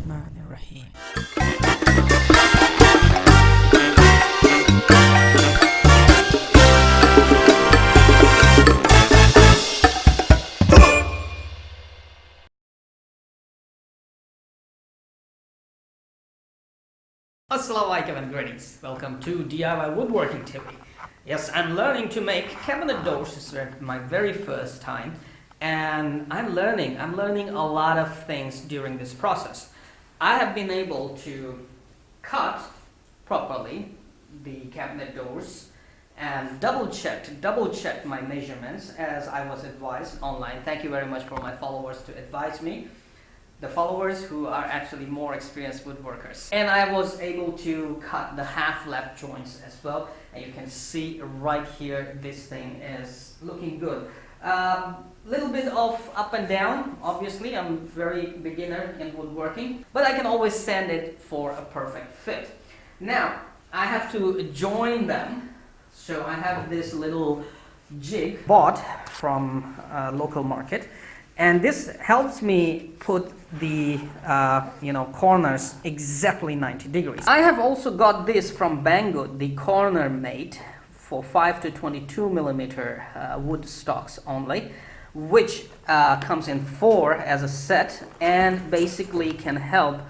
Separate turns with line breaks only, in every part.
Bismillahirrahmanirrahim. Assalamu alaikum and greetings. Welcome to DIY Woodworking TV. Yes, I'm learning to make cabinet doors. This is my very first time, and I'm learning a lot of things during this process. I have been able to cut properly the cabinet doors and double checked my measurements as I was advised online. Thank you very much for my followers to advise me, the followers who are actually more experienced woodworkers. And I was able to cut the half lap joints as well, and you can see right here this thing is looking good. Little bit of up and down, obviously I'm very beginner in woodworking, but I can always sand it for a perfect fit. Now I have to join them, so I have this little jig bought from a local market, and this helps me put the corners exactly 90 degrees. I have also got this from Banggood, the corner mate for 5 to 22 millimeter wood stocks only, which comes in 4 as a set and basically can help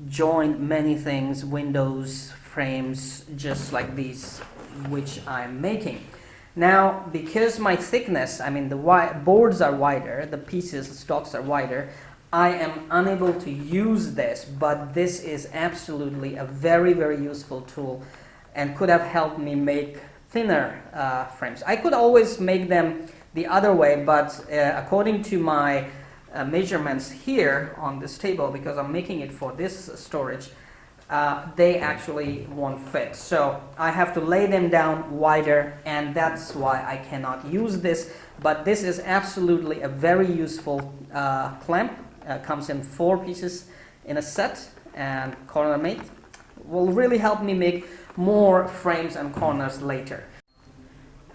join many things, windows, frames, just like these which I'm making. Now, because my thickness, the boards are wider, the pieces, stocks are wider, I am unable to use this, but this is absolutely a very, very useful tool and could have helped me make thinner frames. I could always make them the other way, but according to my measurements here on this table, because I'm making it for this storage, they actually won't fit. So I have to lay them down wider, and that's why I cannot use this. But this is absolutely a very useful clamp. Comes in 4 pieces in a set, and corner mate will really help me make more frames and corners later.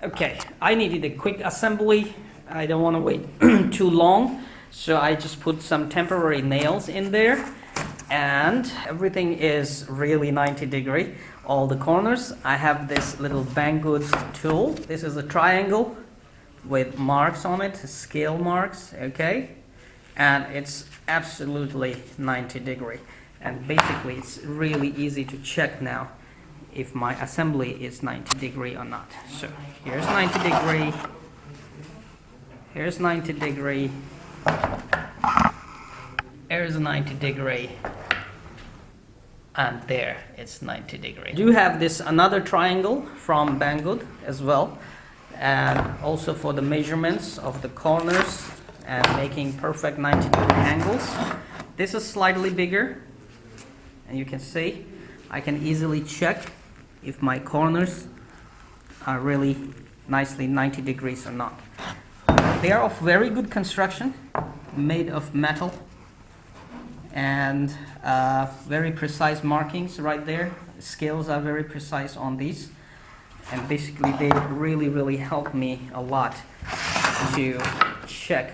Okay, I needed a quick assembly. I don't want to wait too long, so I just put some temporary nails in there, and everything is really 90 degree. All the corners. I have this little Banggood tool. This is a triangle with marks on it, scale marks, okay? And it's absolutely 90 degree. And basically it's really easy to check now if my assembly is 90 degree or not. So here's 90 degree, here's 90 degree, here's 90 degree, and there it's 90 degree. I do have this another triangle from Banggood as well, and also for the measurements of the corners and making perfect 90 degree angles. This is slightly bigger, and you can see I can easily check if my corners are really nicely 90 degrees or not. They are of very good construction, made of metal, and very precise markings right there. Scales are very precise on these, and basically they really help me a lot to check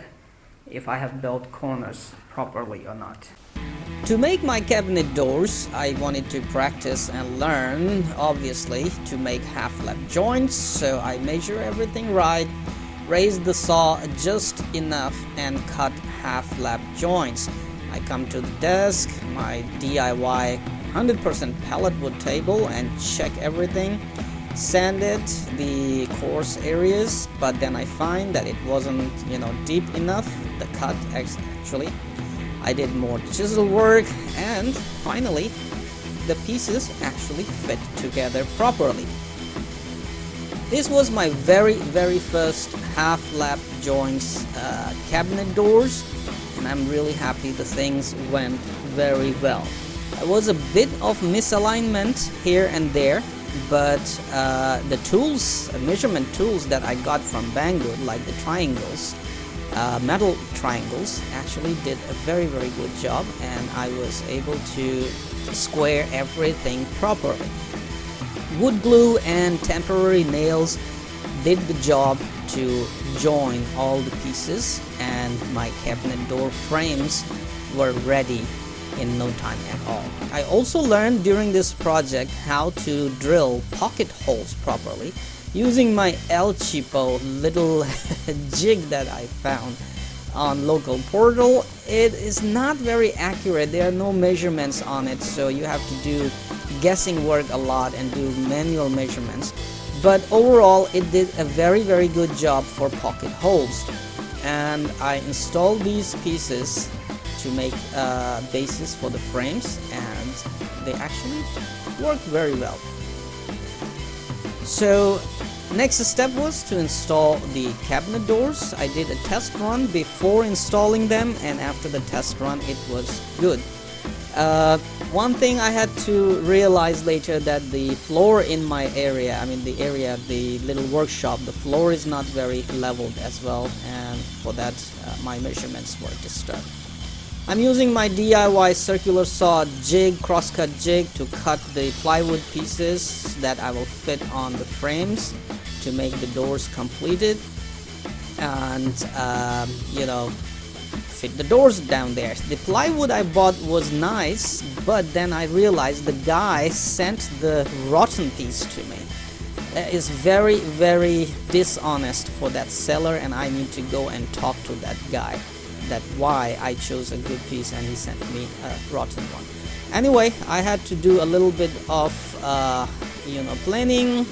if I have built corners properly or not. To make my cabinet doors, I wanted to practice and learn, obviously, to make half-lap joints, so I measure everything right, raise the saw just enough, and cut half-lap joints. I come to the desk, my DIY 100% pallet wood table, and check everything, sand it, the coarse areas, but then I find that it wasn't, deep enough, the cut actually. I did more chisel work, and finally the pieces actually fit together properly. This was my very first half-lap joints cabinet doors, and I'm really happy the things went very well. There was a bit of misalignment here and there, but the tools, measurement tools that I got from Banggood, like the triangles, metal triangles, actually did a very good job, and I was able to square everything properly. Wood glue and temporary nails did the job to join all the pieces, and my cabinet door frames were ready
in no time at all. I also learned during this project how to drill pocket holes properly using my El Cheapo little jig that I found on local portal. It is not very accurate. There are no measurements on it, so you have to do guessing work a lot and do manual measurements. But overall it did a very good job for pocket holes. And I installed these pieces to make bases for the frames, and they actually work very well. So next step was to install the cabinet doors. I did a test run before installing them, and after the test run it was good. One thing I had to realize later, that the floor in my area, I mean the area of the little workshop, the floor is not very leveled as well, and for that my measurements were disturbed. I'm using my DIY circular saw jig, crosscut jig, to cut the plywood pieces that I will fit on the frames to make the doors completed, and you know, fit the doors down there. The plywood I bought was nice, but then I realized the guy sent the rotten piece to me. That is very dishonest for that seller, and I need to go and talk to that guy. That's why I chose a good piece and he sent me a rotten one. Anyway, I had to do a little bit of you know, planing,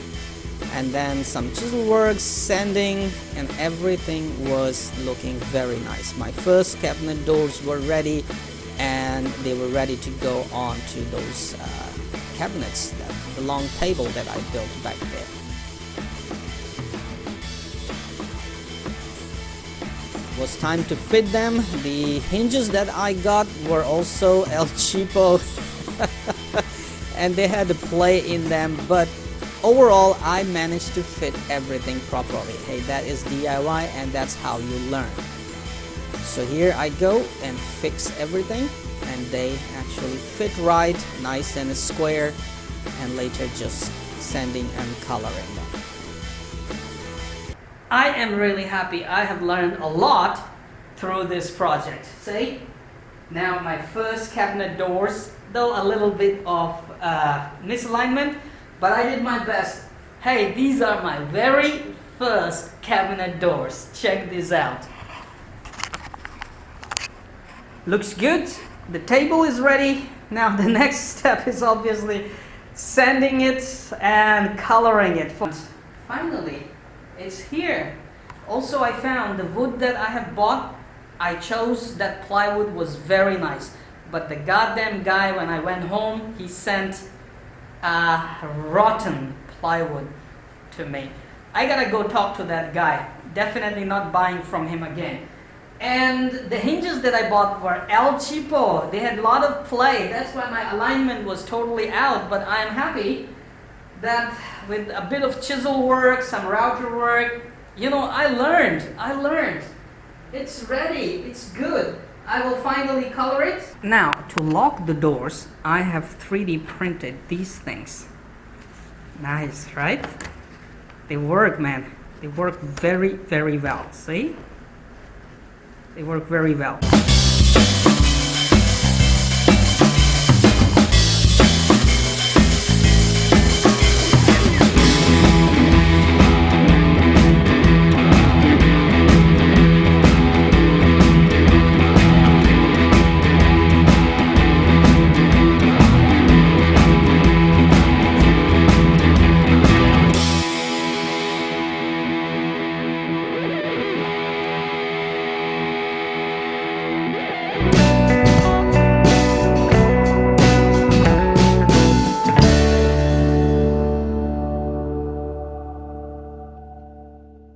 and then some chisel work, sanding, and everything was looking very nice. My first cabinet doors were ready, and they were ready to go on to those cabinets, the long table that I built back there. It was time to fit them. The hinges that I got were also El Cheapo and they had a play in them, but overall I managed to fit everything properly. Hey, that is DIY, and that's how you learn. So here I go and fix everything, and they actually fit right, nice and square, and later just sanding and coloring them.
I am really happy. I have learned a lot through this project. See? Now my first cabinet doors, though a little bit of misalignment, but I did my best. Hey, these are my very first cabinet doors. Check this out. Looks good. The table is ready. Now the next step is obviously sanding it and coloring it. Finally, it's here. Also, I found the wood that I have bought. I chose that plywood was very nice, but the goddamn guy, when I went home, he sent rotten plywood to me. I gotta go talk to that guy. Definitely not buying from him again. And the hinges that I bought were El Cheapo. They had a lot of play. That's why my alignment was totally out, but I'm happy that with a bit of chisel work, some router work, you know, I learned. It's ready, it's good. I will finally color it. Now, to lock the doors, I have 3D printed these things. Nice, right? They work, man. They work very well, see? They work very well.